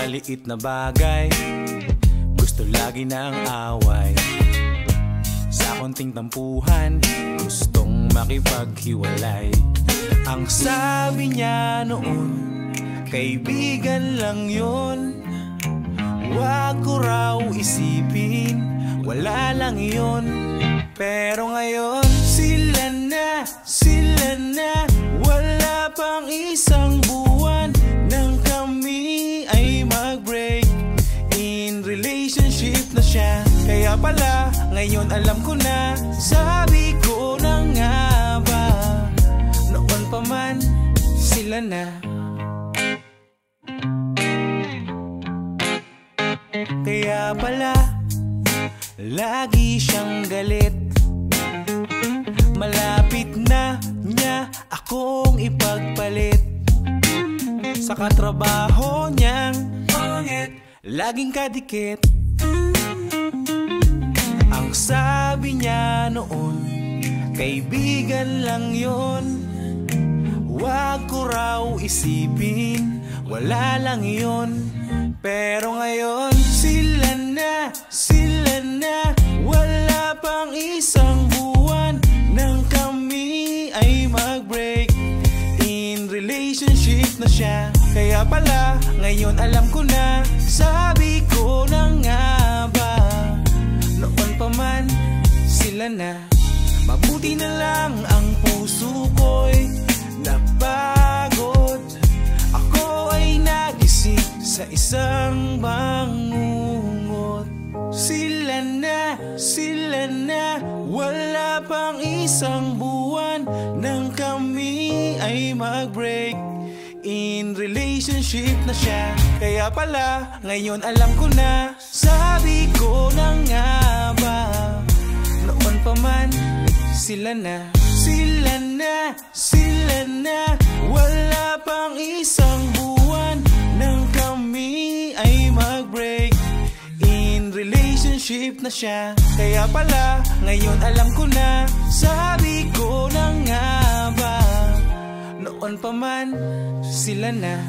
maliit na bagay, gusto lagi na ang away. Sa konting tampuhan, gustong makipaghiwalay. Ang sabi niya noon, kaibigan lang yun, wag ko raw isipin, wala lang yun. Pero ngayon, sila na, wala pang isang buwan nang kami ay mag-break. In relationship na siya, kaya pala ngayon alam ko na. Sabi ko na nga ba, noon pa man sila na. Kaya pala lagi siyang galit, malapit na niya akong ipagpalit. Sa katrabaho niyang pangit, laging kadikit. Ang sabi niya noon, kaibigan lang yun, wag ko raw isipin, wala lang yun. Pero ngayon, sila na, wala pang isang buwan nang kami ay mag-break. In relationship na siya, kaya pala ngayon alam ko na. Sabi ko na nga ba, noon pa man sila na. Mabuti na lang ang puso ko'y napagod, ako ay nagising sa isang bangungot. Sila na, wala pang isang buwan nang kami ay mag-break. In relationship na siya, kaya pala ngayon alam ko na. Sabi ko na nga ba, noon pa man sila na. Sila na, wala pang isang buwan nang kami ay mag-break. In relationship na siya, kaya pala ngayon alam ko na. Sabi ko na nga ba, noon pa man sila na.